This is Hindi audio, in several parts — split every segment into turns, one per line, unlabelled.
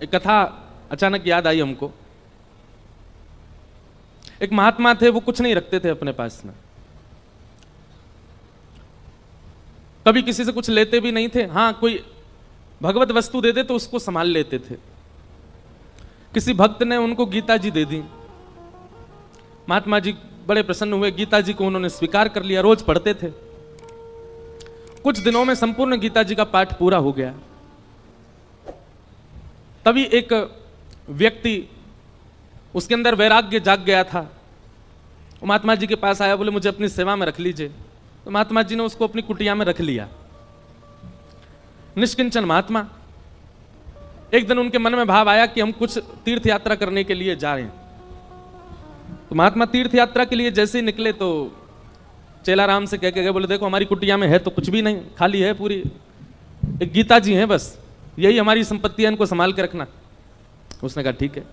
एक कथा अचानक याद आई हमको। एक महात्मा थे, वो कुछ नहीं रखते थे अपने पास में, कभी किसी से कुछ लेते भी नहीं थे। हाँ, कोई भगवत वस्तु दे दे तो उसको संभाल लेते थे। किसी भक्त ने उनको गीता जी दे दी। महात्मा जी बड़े प्रसन्न हुए, गीता जी को उन्होंने स्वीकार कर लिया, रोज पढ़ते थे। कुछ दिनों में संपूर्ण गीता जी का पाठ पूरा हो गया। तभी एक व्यक्ति, उसके अंदर वैराग्य जाग गया था, वो महात्मा जी के पास आया, बोले मुझे अपनी सेवा में रख लीजिए। तो महात्मा जी ने उसको अपनी कुटिया में रख लिया। निष्किंचन महात्मा। एक दिन उनके मन में भाव आया कि हम कुछ तीर्थ यात्रा करने के लिए जा रहे हैं। तो महात्मा तीर्थ यात्रा के लिए जैसे ही निकले तो चेलाराम से कह के गए, बोले देखो हमारी कुटिया में है तो कुछ भी नहीं, खाली है पूरी, एक गीता जी हैं बस, यही हमारी संपत्ति है, इनको संभाल के रखना। उसने कहा ठीक है।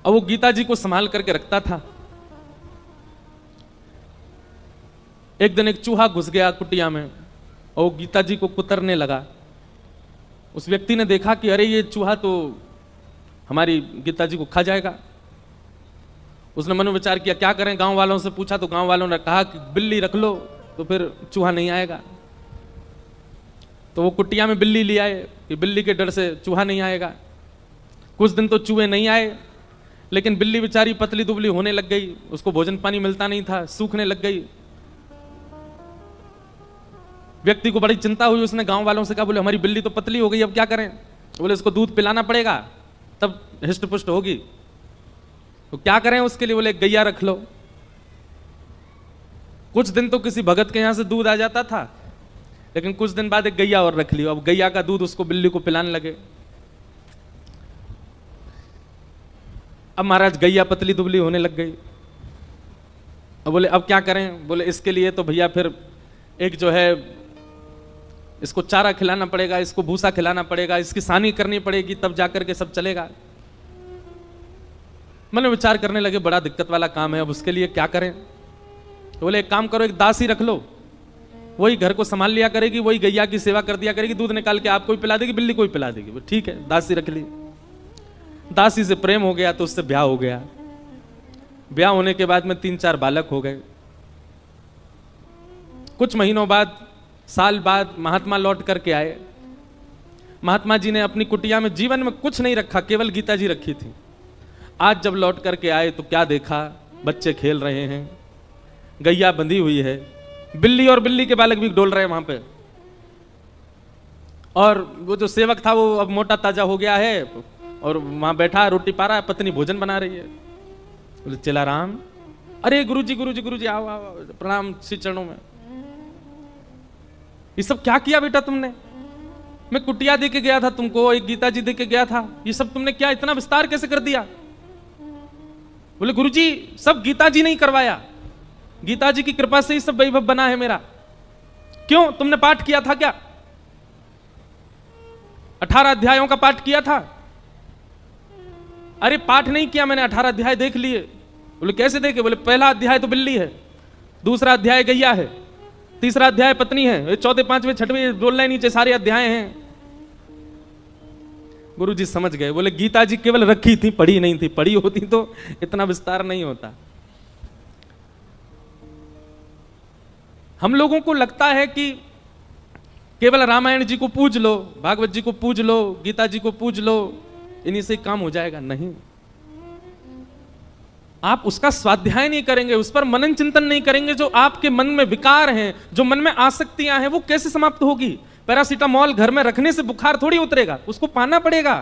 अब वो गीता जी को संभाल करके रखता था। एक दिन एक चूहा घुस गया कुटिया में और वो गीता जी को कुतरने लगा। उस व्यक्ति ने देखा कि अरे ये चूहा तो हमारी गीता जी को खा जाएगा। उसने मनोविचार किया क्या करें, गांव वालों से पूछा तो गांव वालों ने कहा कि बिल्ली रख लो तो फिर चूहा नहीं आएगा। तो वो कुटिया में बिल्ली ले आए कि बिल्ली के डर से चूहा नहीं आएगा। कुछ दिन तो चूहे नहीं आए, लेकिन बिल्ली बेचारी पतली दुबली होने लग गई, उसको भोजन पानी मिलता नहीं था, सूखने लग गई। व्यक्ति को बड़ी चिंता हुई, उसने गांव वालों से कहा, बोले हमारी बिल्ली तो पतली हो गई, अब क्या करें। बोले इसको दूध पिलाना पड़ेगा तब हिष्ट पुष्ट होगी। तो क्या करें उसके लिए, बोले गैया रख लो। कुछ दिन तो किसी भगत के यहां से दूध आ जाता था, लेकिन कुछ दिन बाद एक गैया और रख लियो। अब गैया का दूध उसको बिल्ली को पिलाने लगे। अब महाराज गैया पतली दुबली होने लग गई। अब बोले अब क्या करें। बोले इसके लिए तो भैया फिर एक जो है इसको चारा खिलाना पड़ेगा, इसको भूसा खिलाना पड़ेगा, इसकी सानी करनी पड़ेगी, तब जाकर के सब चलेगा। मैंने विचार करने लगे बड़ा दिक्कत वाला काम है, अब उसके लिए क्या करें। तो बोले एक काम करो, एक दासी रख लो, वही घर को संभाल लिया करेगी, वही गैया की सेवा कर दिया करेगी, दूध निकाल के आपको भी पिला देगी, बिल्ली को भी पिला देगी। ठीक है, दासी रख ली। दासी से प्रेम हो गया तो उससे ब्याह हो गया। ब्याह होने के बाद में 3-4 बालक हो गए। कुछ महीनों बाद, साल बाद महात्मा लौट करके आए। महात्मा जी ने अपनी कुटिया में जीवन में कुछ नहीं रखा, केवल गीता जी रखी थी। आज जब लौट करके आए तो क्या देखा, बच्चे खेल रहे हैं, गैया बंधी हुई है, बिल्ली और बिल्ली के बालक भी डोल रहे हैं वहां पे, और वो जो सेवक था वो अब मोटा ताजा हो गया है और वहां बैठा रोटी पा रहा है, पत्नी भोजन बना रही है। बोले चेलाराम, अरे गुरुजी गुरुजी गुरुजी आओ आओ, प्रणाम श्री चरणों में। ये सब क्या किया बेटा तुमने? मैं कुटिया दे के गया था तुमको, एक गीता जी दे के गया था, ये सब तुमने क्या इतना विस्तार कैसे कर दिया? बोले गुरुजी सब गीता जी ने ही करवाया, गीता जी की कृपा से ही सब वैभव बना है मेरा। क्यों, तुमने पाठ किया था क्या? 18 अध्यायों का पाठ किया था? अरे पाठ नहीं किया मैंने, 18 अध्याय देख लिए। बोले कैसे देखे? बोले पहला अध्याय तो बिल्ली है, दूसरा अध्याय गैया है, तीसरा अध्याय पत्नी है, चौथे पांचवें छठवें बोल रहे नीचे सारे अध्याय हैं। गुरुजी समझ गए। बोले गीता जी केवल रखी थी, पढ़ी नहीं थी, पढ़ी होती तो इतना विस्तार नहीं होता। हम लोगों को लगता है कि केवल रामायण जी को पूज लो, भागवत जी को पूज लो, गीता जी को पूज लो, इन्हीं से काम हो जाएगा। नहीं, आप उसका स्वाध्याय नहीं करेंगे, उस पर मनन चिंतन नहीं करेंगे, जो आपके मन में विकार हैं, जो मन में आसक्तियां हैं, वो कैसे समाप्त होगी? पैरासीटामोल घर में रखने से बुखार थोड़ी उतरेगा, उसको पाना पड़ेगा।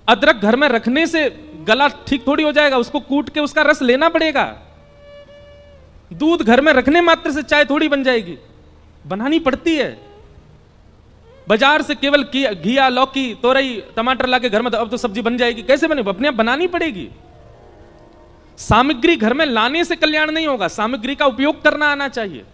अदरक घर में रखने से गला ठीक थोड़ी हो जाएगा, उसको कूट के उसका रस लेना पड़ेगा। दूध घर में रखने मात्र से चाय थोड़ी बन जाएगी, बनानी पड़ती है। बाजार से केवल घिया, लौकी, तोरई, टमाटर लाके घर में अब तो सब्जी बन जाएगी, कैसे बने? अपने आप बनानी पड़ेगी। सामग्री घर में लाने से कल्याण नहीं होगा, सामग्री का उपयोग करना आना चाहिए।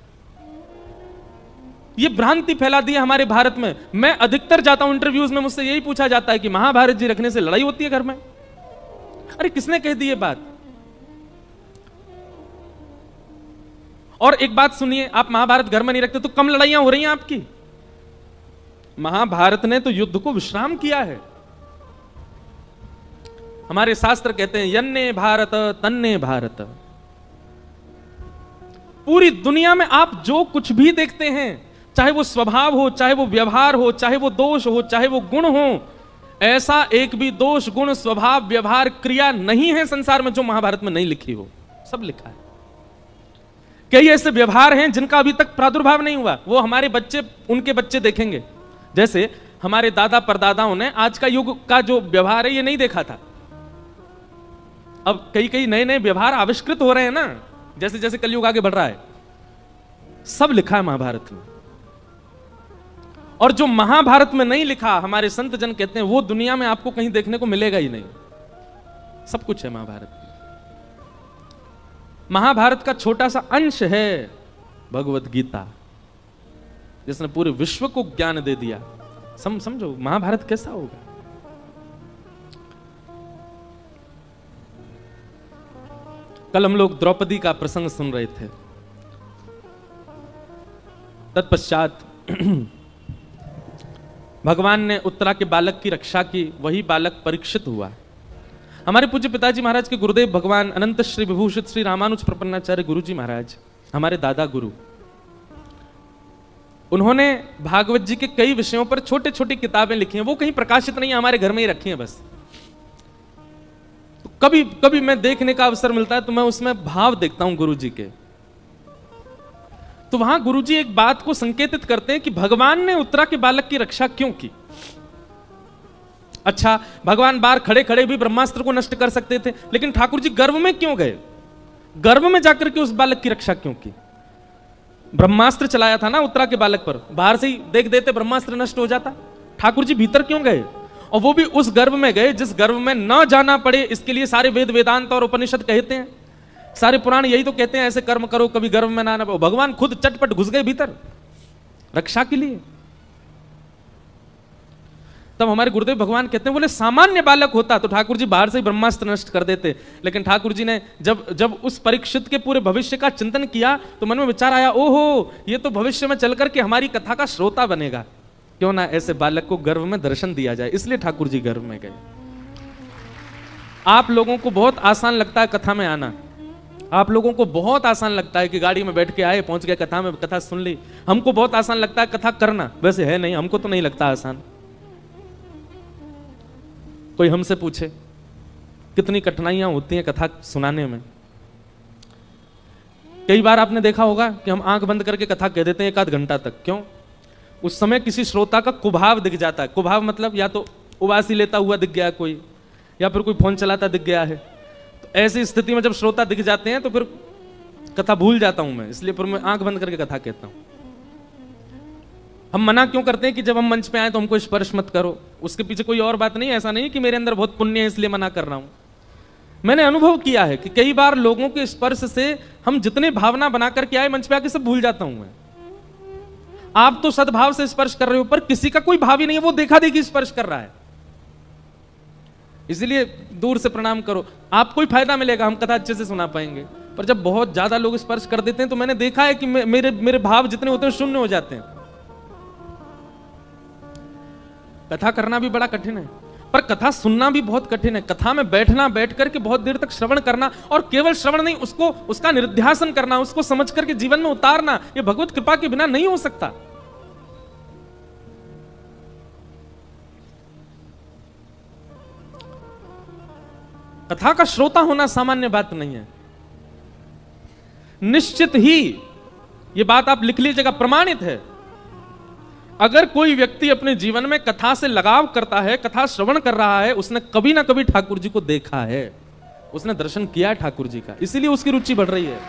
ये भ्रांति फैला दी है हमारे भारत में। मैं अधिकतर जाता हूं इंटरव्यूज में, मुझसे यही पूछा जाता है कि महाभारत जी रखने से लड़ाई होती है घर में। अरे किसने कह दी ये बात? और एक बात सुनिए, आप महाभारत घर में नहीं रखते तो कम लड़ाइयां हो रही हैं आपकी। महाभारत ने तो युद्ध को विश्राम किया है। हमारे शास्त्र कहते हैं यन्ने भारत तन्ने भारत। पूरी दुनिया में आप जो कुछ भी देखते हैं, चाहे वो स्वभाव हो, चाहे वो व्यवहार हो, चाहे वो दोष हो, चाहे वो गुण हो, ऐसा एक भी दोष गुण स्वभाव व्यवहार क्रिया नहीं है संसार में जो महाभारत में नहीं लिखी हो। सब लिखा है। कई ऐसे व्यवहार हैं जिनका अभी तक प्रादुर्भाव नहीं हुआ, वो हमारे बच्चे उनके बच्चे देखेंगे। जैसे हमारे दादा परदादाओं ने आज का युग का जो व्यवहार है ये नहीं देखा था। अब कई कई नए नए व्यवहार आविष्कृत हो रहे हैं ना, जैसे जैसे कलयुग आगे बढ़ रहा है। सब लिखा है महाभारत में। और जो महाभारत में नहीं लिखा, हमारे संत जन कहते हैं वो दुनिया में आपको कहीं देखने को मिलेगा ही नहीं। सब कुछ है महाभारत में। महाभारत का छोटा सा अंश है भगवत गीता, जिसने पूरे विश्व को ज्ञान दे दिया। समझो महाभारत कैसा होगा। कल हम लोग द्रौपदी का प्रसंग सुन रहे थे। तत्पश्चात भगवान ने उत्तरा के बालक की रक्षा की। वही बालक परीक्षित हुआ। हमारे पूज्य पिताजी महाराज के गुरुदेव भगवान अनंत श्री विभूषित श्री रामानुज प्रपन्नाचार्य गुरुजी महाराज, हमारे दादा गुरु, उन्होंने भागवत जी के कई विषयों पर छोटे छोटी किताबें लिखी हैं। वो कहीं प्रकाशित नहीं है, हमारे घर में ही रखी हैं बस। तो कभी कभी मैं देखने का अवसर मिलता है तो मैं उसमें भाव देखता हूं गुरु जी के। तो वहां गुरुजी एक बात को संकेतित करते हैं कि भगवान ने उत्तरा के बालक की रक्षा क्यों की। अच्छा, भगवान बाहर खड़े खड़े भी ब्रह्मास्त्र को नष्ट कर सकते थे, लेकिन ठाकुर जी गर्भ में क्यों गए? गर्भ में जाकर के उस बालक की रक्षा क्यों की? ब्रह्मास्त्र चलाया था ना उत्तरा के बालक पर, बाहर से ही देख देते ब्रह्मास्त्र नष्ट हो जाता। ठाकुर जी भीतर क्यों गए? और वो भी उस गर्भ में गए जिस गर्भ में न जाना पड़े। इसके लिए सारे वेद वेदांत और उपनिषद कहते हैं, सारे पुराण यही तो कहते हैं, ऐसे कर्म करो कभी गर्भ में ना आना। भगवान खुद चटपट घुस गए भीतर रक्षा के लिए। तब हमारे गुरुदेव भगवान कहते हैं, बोले सामान्य बालक होता तो ठाकुर जी बाहर से ही ब्रह्मास्त्र नष्ट कर देते। लेकिन ठाकुर जी ने जब उस परीक्षित के पूरे भविष्य का चिंतन किया तो मन में विचार आया, ओहो ये तो भविष्य में चल करके हमारी कथा का श्रोता बनेगा, क्यों ना ऐसे बालक को गर्भ में दर्शन दिया जाए। इसलिए ठाकुर जी गर्भ में गए। आप लोगों को बहुत आसान लगता है कथा में आना, आप लोगों को बहुत आसान लगता है कि गाड़ी में बैठ के आए, पहुंच गए कथा में, कथा सुन ली। हमको बहुत आसान लगता है कथा करना, वैसे है नहीं, हमको तो नहीं लगता आसान। कोई हमसे पूछे कितनी कठिनाइयां होती हैं कथा सुनाने में। कई बार आपने देखा होगा कि हम आंख बंद करके कथा कह देते हैं 1 आध घंटा तक। क्यों? उस समय किसी श्रोता का कुभाव दिख जाता है। कुभाव मतलब या तो उबासी लेता हुआ दिख गया कोई, या फिर कोई फोन चलाता दिख गया है। तो ऐसी स्थिति में जब श्रोता दिख जाते हैं तो फिर कथा भूल जाता हूं मैं, इसलिए फिर मैं आंख बंद करके कथा कहता हूं। हम मना क्यों करते हैं कि जब हम मंच पे आए तो हमको स्पर्श मत करो? उसके पीछे कोई और बात नहीं है। ऐसा नहीं कि मेरे अंदर बहुत पुण्य है इसलिए मना कर रहा हूं। मैंने अनुभव किया है कि कई बार लोगों के स्पर्श से हम जितने भावना बना करके आए मंच पे आके सब भूल जाता हूं मैं। आप तो सद्भाव से स्पर्श कर रहे हो, पर किसी का कोई भाव ही नहीं है, वो देखा देखी स्पर्श कर रहा है। इसलिए दूर से प्रणाम करो, आपको ही फायदा मिलेगा, हम कथा अच्छे से सुना पाएंगे। पर जब बहुत ज्यादा लोग स्पर्श कर देते हैं तो मैंने देखा है कि मेरे भाव जितने होते हैं शून्य हो जाते हैं। कथा करना भी बड़ा कठिन है, पर कथा सुनना भी बहुत कठिन है। कथा में बैठना, बैठ करके बहुत देर तक श्रवण करना, और केवल श्रवण नहीं, उसका निर्ध्यासन करना, उसको समझ करके जीवन में उतारना, यह भगवत कृपा के बिना नहीं हो सकता। कथा का श्रोता होना सामान्य बात नहीं है। निश्चित ही यह बात आप लिख लीजिएगा, प्रमाणित है। अगर कोई व्यक्ति अपने जीवन में कथा से लगाव करता है, कथा श्रवण कर रहा है, उसने कभी ना कभी ठाकुर जी को देखा है, उसने दर्शन किया है ठाकुर जी का, इसीलिए उसकी रुचि बढ़ रही है।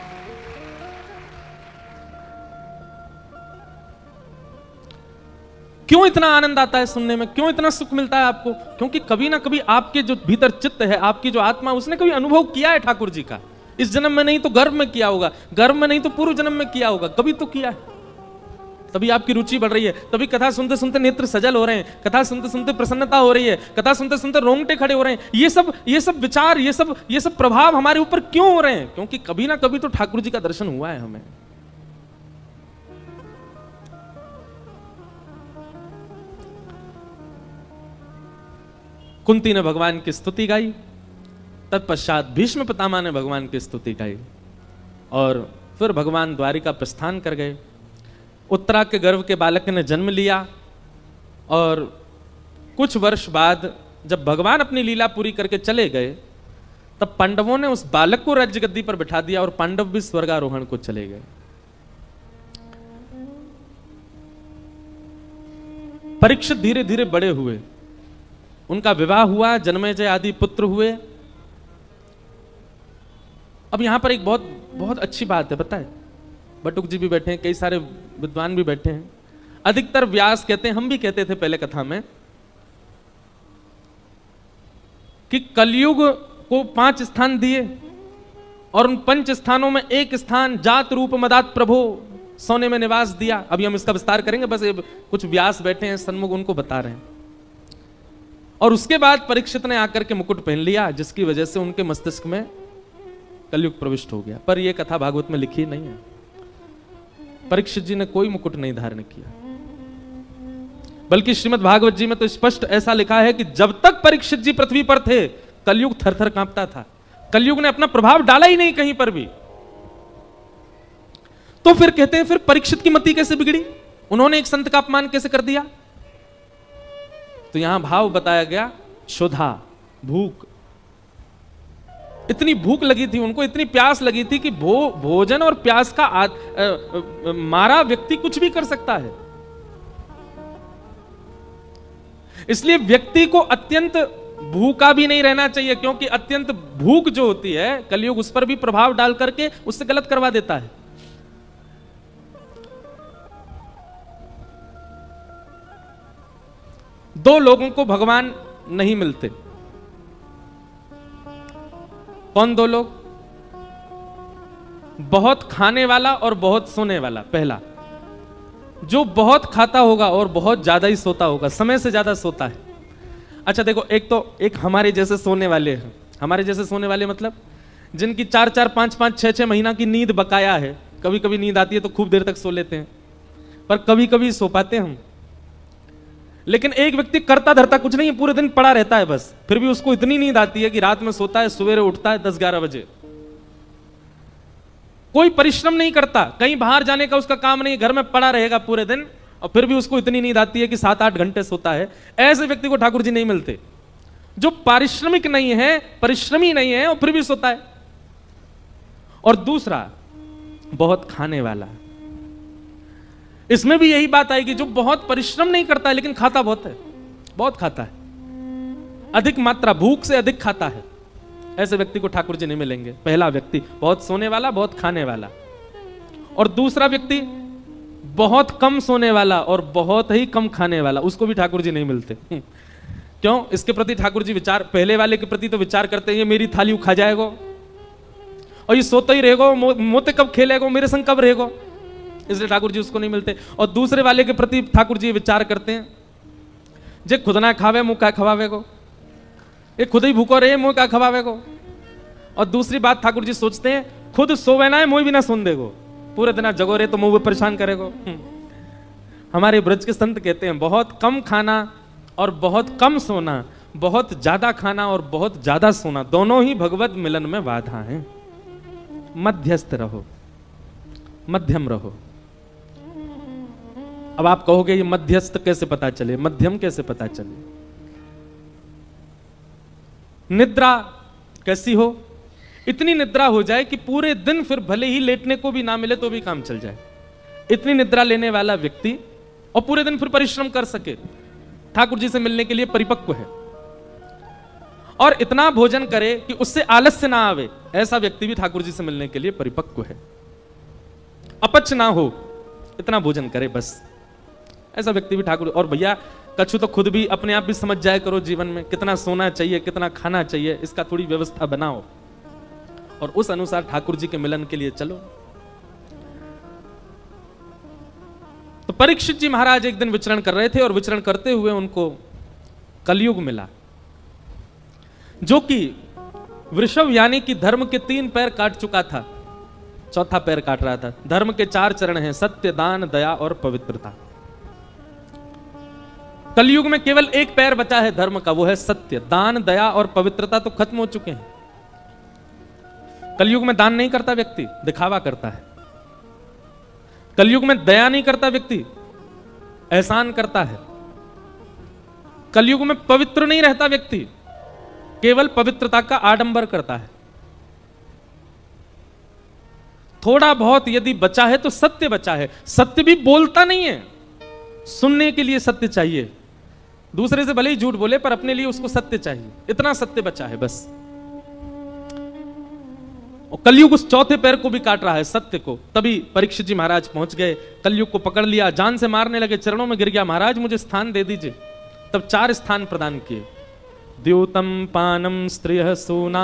क्यों इतना आनंद आता है सुनने में? क्यों इतना सुख मिलता है आपको? क्योंकि कभी ना कभी आपके जो भीतर चित्त है, आपकी जो आत्मा, उसने कभी अनुभव किया है ठाकुर जी का। इस जन्म में नहीं तो गर्भ में किया होगा, गर्भ में नहीं तो पूर्व जन्म में किया होगा, कभी तो किया है। तभी आपकी रुचि बढ़ रही है, तभी कथा सुनते सुनते नेत्र सजल हो रहे हैं, कथा सुनते सुनते प्रसन्नता हो रही है, कथा सुनते सुनते रोंगटे खड़े हो रहे हैं। ये सब विचार, ये सब प्रभाव हमारे ऊपर क्यों हो रहे हैं? क्योंकि कभी ना कभी तो ठाकुर जी का दर्शन हुआ है हमें। कुंती ने भगवान की स्तुति गाई, तत्पश्चात भीष्म पितामह ने भगवान की स्तुति गाई और फिर भगवान द्वारिका प्रस्थान कर गए। उत्तरा के गर्भ के बालक ने जन्म लिया और कुछ वर्ष बाद जब भगवान अपनी लीला पूरी करके चले गए तब पांडवों ने उस बालक को राज्य गद्दी पर बिठा दिया और पांडव भी स्वर्गारोहण को चले गए। परीक्षित धीरे धीरे बड़े हुए, उनका विवाह हुआ, जन्मेजय आदि पुत्र हुए। अब यहां पर एक बहुत बहुत अच्छी बात है, पता है, बटुक जी भी बैठे हैं, कई सारे विद्वान भी बैठे हैं। अधिकतर व्यास कहते हैं, हम भी कहते थे पहले कथा में, कि कलयुग को 5 स्थान दिए और उन 5 स्थानों में एक स्थान जात रूप मदात प्रभो सोने में निवास दिया। अभी हम इसका विस्तार करेंगे, बस ये कुछ व्यास बैठे हैं सन्मुख, उनको बता रहे हैं। और उसके बाद परीक्षित ने आकर के मुकुट पहन लिया, जिसकी वजह से उनके मस्तिष्क में कलयुग प्रविष्ट हो गया। पर यह कथा भागवत में लिखी नहीं है। परीक्षित जी ने कोई मुकुट नहीं धारण किया, बल्कि श्रीमद् भागवत जी में तो स्पष्ट ऐसा लिखा है कि जब तक परीक्षित जी पृथ्वी पर थे कलयुग थरथर कांपता था। कलयुग ने अपना प्रभाव डाला ही नहीं कहीं पर भी। तो फिर कहते हैं, फिर परीक्षित की मति कैसे बिगड़ी, उन्होंने एक संत का अपमान कैसे कर दिया? तो यहां भाव बताया गया, क्षुधा, भूख। इतनी भूख लगी थी उनको, इतनी प्यास लगी थी कि भोजन और प्यास का मारा व्यक्ति कुछ भी कर सकता है। इसलिए व्यक्ति को अत्यंत भूखा भी नहीं रहना चाहिए, क्योंकि अत्यंत भूख जो होती है कलयुग उस पर भी प्रभाव डाल करके उससे गलत करवा देता है। दो लोगों को भगवान नहीं मिलते। कौन दो लोग? बहुत खाने वाला और बहुत सोने वाला। पहला, जो बहुत खाता होगा और बहुत ज्यादा ही सोता होगा, समय से ज्यादा सोता है। अच्छा देखो, एक हमारे जैसे सोने वाले हैं। हमारे जैसे सोने वाले मतलब जिनकी 4-4, 5-5, 6-6 महीना की नींद बकाया है। कभी कभी नींद आती है तो खूब देर तक सो लेते हैं, पर कभी कभी सो पाते हैं हम। लेकिन एक व्यक्ति करता धरता कुछ नहीं, पूरे दिन पड़ा रहता है बस, फिर भी उसको इतनी नींद आती है कि रात में सोता है, सवेरे उठता है 10-11 बजे। कोई परिश्रम नहीं करता, कहीं बाहर जाने का उसका काम नहीं, घर में पड़ा रहेगा पूरे दिन, और फिर भी उसको इतनी नींद आती है कि 7-8 घंटे सोता है। ऐसे व्यक्ति को ठाकुर जी नहीं मिलते, जो पारिश्रमिक नहीं है, परिश्रमी नहीं है और फिर भी सोता है। और दूसरा, बहुत खाने वाला। इसमें भी यही बात आएगी, जो बहुत परिश्रम नहीं करता है लेकिन खाता बहुत है, बहुत खाता है, अधिक मात्रा, भूख से अधिक खाता है। ऐसे व्यक्ति को ठाकुर जी नहीं मिलेंगे। पहला व्यक्ति बहुत सोने वाला, बहुत खाने वाला। और दूसरा व्यक्ति बहुत कम सोने वाला और बहुत ही कम खाने वाला, उसको भी ठाकुर जी नहीं मिलते। क्यों? इसके प्रति ठाकुर जी विचार, पहले वाले के प्रति तो विचार करते हैं, ये मेरी थाली उखा जाएगा और ये सोता ही रहेगा, मोते कब खेलेगा, मेरे संग कब रहेगा, इसलिए ठाकुर जी उसको नहीं मिलते। और दूसरे वाले के प्रति ठाकुर जी विचार करते हैं, जे खुद ना खावे मुंह का खवावे को, ये खुद ही भूखो रहे मुंह का खवावे को। और दूसरी बात ठाकुर जी सोचते हैं, खुद सोवे ना है मुंह भी ना सुन देगो, पूरे दिन जगो रहे तो मुंह परेशान करेगो। हमारे ब्रज के संत कहते हैं, बहुत कम खाना और बहुत कम सोना, बहुत ज्यादा खाना और बहुत ज्यादा सोना, दोनों ही भगवत मिलन में बाधा हैं। मध्यस्थ रहो, मध्यम रहो। अब आप कहोगे ये मध्यस्थ कैसे पता चले, मध्यम कैसे पता चले? निद्रा कैसी हो? इतनी निद्रा हो जाए कि पूरे दिन फिर भले ही लेटने को भी ना मिले तो भी काम चल जाए, इतनी निद्रा लेने वाला व्यक्ति, और पूरे दिन फिर परिश्रम कर सके, ठाकुर जी से मिलने के लिए परिपक्व है। और इतना भोजन करे कि उससे आलस्य ना आवे, ऐसा व्यक्ति भी ठाकुर जी से मिलने के लिए परिपक्व है। अपच ना हो, इतना भोजन करे बस, ऐसा व्यक्ति भी ठाकुर। और भैया कछु तो खुद भी अपने आप भी समझ जाए करो, जीवन में कितना सोना चाहिए, कितना खाना चाहिए, इसका थोड़ी व्यवस्था बनाओ और उस अनुसार ठाकुर जी के मिलन के लिए चलो। तो परीक्षित जी महाराज एक दिन विचरण कर रहे थे और विचरण करते हुए उनको कलयुग मिला, जो कि वृषभ यानी कि धर्म के 3 पैर काट चुका था, चौथा पैर काट रहा था। धर्म के 4 चरण हैं, सत्य, दान, दया और पवित्रता। कलयुग में केवल एक पैर बचा है धर्म का, वो है सत्य। दान, दया और पवित्रता तो खत्म हो चुके हैं। कलयुग में दान नहीं करता व्यक्ति, दिखावा करता है। कलयुग में दया नहीं करता व्यक्ति, एहसान करता है। कलयुग में पवित्र नहीं रहता व्यक्ति, केवल पवित्रता का आडंबर करता है। थोड़ा बहुत यदि बचा है तो सत्य बचा है। सत्य भी बोलता नहीं है, सुनने के लिए सत्य चाहिए। दूसरे से भले ही झूठ बोले पर अपने लिए उसको सत्य चाहिए, इतना सत्य बचा है बस। और कलयुग उस चौथे पैर को भी काट रहा है, सत्य को। तभी परीक्षित जी महाराज पहुंच गए, कलयुग को पकड़ लिया, जान से मारने लगे, चरणों में गिर गया, महाराज मुझे स्थान दे दीजिए। तब 4 स्थान प्रदान किए, द्योतम, पानम, स्त्रियः, सोना,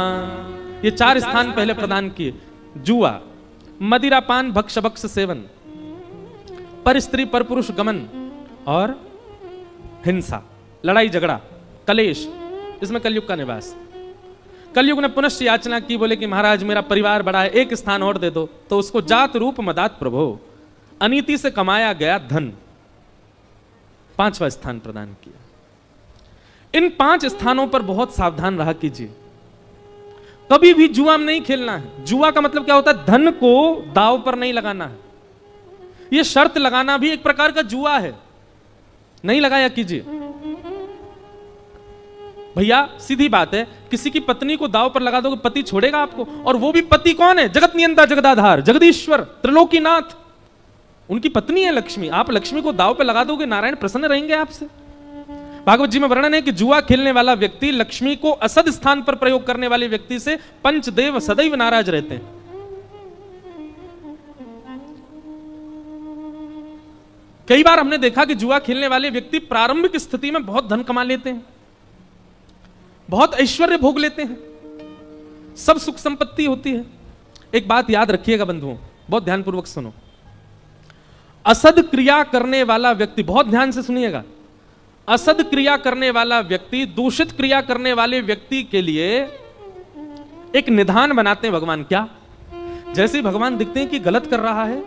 ये 4 स्थान पहले प्रदान किए। जुआ, मदिरा पान, भक्ष भक्ष सेवन, पर स्त्री पर पुरुष गमन और हिंसा, लड़ाई झगड़ा, कलेश, इसमें कलयुग का निवास। कलयुग ने पुनश्च याचना की, बोले कि महाराज मेरा परिवार बड़ा है, एक स्थान और दे दो। तो उसको जात रूप मदात प्रभो, अनीति से कमाया गया धन, 5वां स्थान प्रदान किया। इन 5 स्थानों पर बहुत सावधान रहा कीजिए। कभी भी जुआ में नहीं खेलना है। जुआ का मतलब क्या होता है? धन को दांव पर नहीं लगाना है। यह शर्त लगाना भी एक प्रकार का जुआ है, नहीं लगाया कीजिए। भैया सीधी बात है, किसी की पत्नी को दांव पर लगा दोगे, पति छोड़ेगा आपको? और वो भी पति कौन है? जगत नियंता, जगदाधार, जगदीश्वर, त्रिलोकीनाथ, उनकी पत्नी है लक्ष्मी। आप लक्ष्मी को दांव पर लगा दोगे, नारायण प्रसन्न रहेंगे आपसे। भागवत जी में वर्णन है कि जुआ खेलने वाला व्यक्ति लक्ष्मी को असद स्थान पर प्रयोग करने वाले व्यक्ति से पंचदेव सदैव नाराज रहते हैं। कई बार हमने देखा कि जुआ खेलने वाले व्यक्ति प्रारंभिक स्थिति में बहुत धन कमा लेते हैं, बहुत ऐश्वर्य भोग लेते हैं, सब सुख संपत्ति होती है। एक बात याद रखिएगा बंधुओं, बहुत ध्यानपूर्वक सुनो। असद क्रिया करने वाला व्यक्ति, बहुत ध्यान से सुनिएगा, असद क्रिया करने वाला व्यक्ति दूषित क्रिया करने वाले व्यक्ति के लिए एक निधान बनाते हैं भगवान। क्या? जैसे ही भगवान दिखते हैं कि गलत कर रहा है,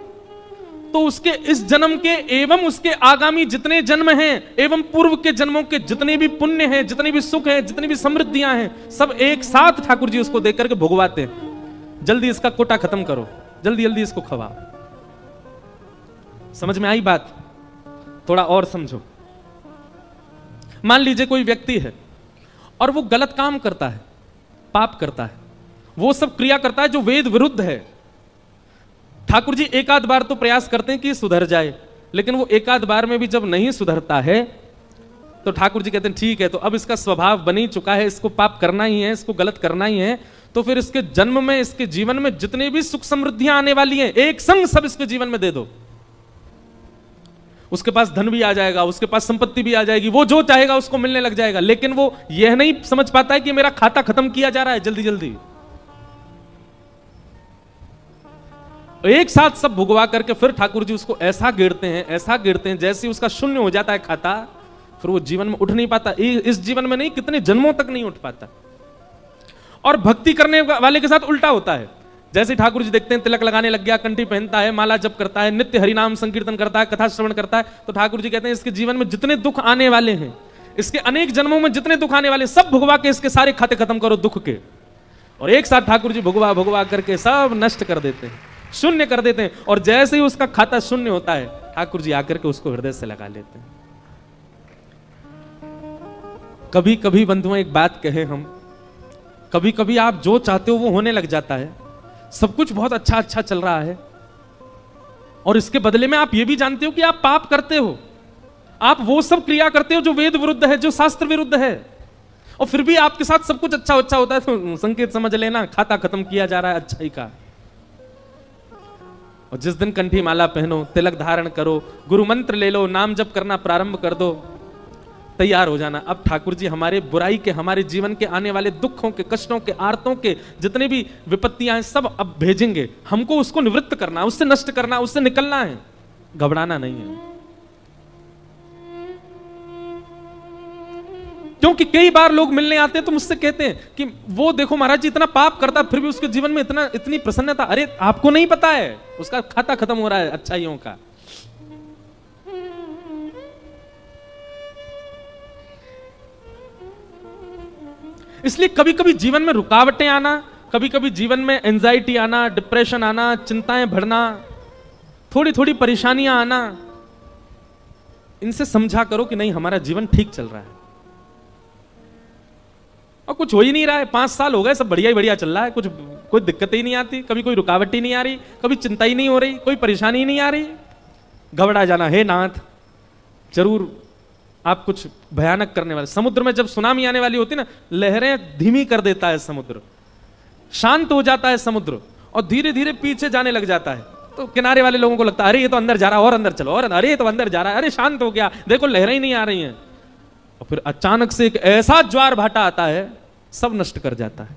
तो उसके इस जन्म के एवं उसके आगामी जितने जन्म हैं एवं पूर्व के जन्मों के जितने भी पुण्य हैं, जितने भी सुख हैं, जितनी भी समृद्धियां हैं, सब एक साथ ठाकुर जी उसको देख करके भुगवाते हैं। जल्दी इसका कोटा खत्म करो, जल्दी जल्दी इसको खवाओ। समझ में आई बात? थोड़ा और समझो। मान लीजिए कोई व्यक्ति है और वो गलत काम करता है, पाप करता है, वो सब क्रिया करता है जो वेद विरुद्ध है। ठाकुर जी एक आध बार तो प्रयास करते हैं कि सुधर जाए, लेकिन वो एक आध बार में भी जब नहीं सुधरता है तो ठाकुर जी कहते हैं ठीक है, तो अब इसका स्वभाव बन ही चुका है, इसको पाप करना ही है, इसको गलत करना ही है, तो फिर इसके जन्म में, इसके जीवन में जितनी भी सुख समृद्धियां आने वाली हैं, एक संग सब इसके जीवन में दे दो। उसके पास धन भी आ जाएगा, उसके पास संपत्ति भी आ जाएगी, वो जो चाहेगा उसको मिलने लग जाएगा। लेकिन वो यह नहीं समझ पाता है कि मेरा खाता खत्म किया जा रहा है जल्दी जल्दी। एक साथ सब भुगवा करके फिर ठाकुर जी उसको ऐसा गिरते हैं, ऐसा गिरते हैं, जैसे उसका शून्य हो जाता है खाता, फिर वो जीवन में उठ नहीं पाता। इस जीवन में नहीं, कितने जन्मों तक नहीं उठ पाता। और भक्ति करने वाले के साथ उल्टा होता है। जैसे ठाकुर जी देखते हैं तिलक लगाने लग गया, कंठी पहनता है, माला जप करता है, नित्य हरिनाम संकीर्तन करता है, कथा श्रवण करता है, तो ठाकुर जी कहते हैं इसके जीवन में जितने दुख आने वाले हैं, इसके अनेक जन्मों में जितने दुख आने वाले, सब भुगवा के इसके सारे खाते खत्म करो दुख के। और एक साथ ठाकुर जी भुगवा भुगवा करके सब नष्ट कर देते हैं, शून्य कर देते हैं। और जैसे ही उसका खाता शून्य होता है, ठाकुर जी आकर के उसको हृदय से लगा लेते हैं। कभी कभी बंधुओं एक बात कहे हम, कभी कभी आप जो चाहते हो वो होने लग जाता है, सब कुछ बहुत अच्छा अच्छा चल रहा है, और इसके बदले में आप ये भी जानते हो कि आप पाप करते हो, आप वो सब क्रिया करते हो जो वेद विरुद्ध है, जो शास्त्र विरुद्ध है, और फिर भी आपके साथ सब कुछ अच्छा अच्छा होता है, तो संकेत समझ लेना खाता खत्म किया जा रहा है अच्छाई का। और जिस दिन कंठी माला पहनो, तिलक धारण करो, गुरु मंत्र ले लो, नाम जप करना प्रारंभ कर दो, तैयार हो जाना। अब ठाकुर जी हमारे बुराई के, हमारे जीवन के आने वाले दुखों के, कष्टों के, आर्तों के जितने भी विपत्तियां हैं सब अब भेजेंगे। हमको उसको निवृत्त करना, उससे नष्ट करना, उससे निकलना है, घबराना नहीं है। क्योंकि कई बार लोग मिलने आते हैं तो मुझसे कहते हैं कि वो देखो महाराज जी इतना पाप करता फिर भी उसके जीवन में इतनी प्रसन्नता। अरे आपको नहीं पता है, उसका खाता खत्म हो रहा है अच्छाइयों का। इसलिए कभी कभी जीवन में रुकावटें आना, कभी कभी जीवन में एंजाइटी आना, डिप्रेशन आना, चिंताएं बढ़ना, थोड़ी थोड़ी परेशानियां आना, इनसे समझा करो कि नहीं हमारा जीवन ठीक चल रहा है और कुछ हो ही नहीं रहा है। 5 साल हो गए, सब बढ़िया ही बढ़िया चल रहा है, कुछ कोई दिक्कत ही नहीं आती, कभी कोई रुकावट ही नहीं आ रही, कभी चिंता ही नहीं हो रही, कोई परेशानी ही नहीं आ रही। घबरा जाना, हे नाथ जरूर आप कुछ भयानक करने वाले। समुद्र में जब सुनामी आने वाली होती ना, लहरें धीमी कर देता है समुद्र, शांत हो जाता है समुद्र और धीरे धीरे पीछे जाने लग जाता है। तो किनारे वाले लोगों को लगता है अरे ये तो अंदर जा रहा है, और अंदर चलो, और अरे ये तो अंदर जा रहा है, अरे शांत हो गया, देखो लहरें ही नहीं आ रही हैं। और फिर अचानक से एक ऐसा ज्वार भाटा आता है, सब नष्ट कर जाता है।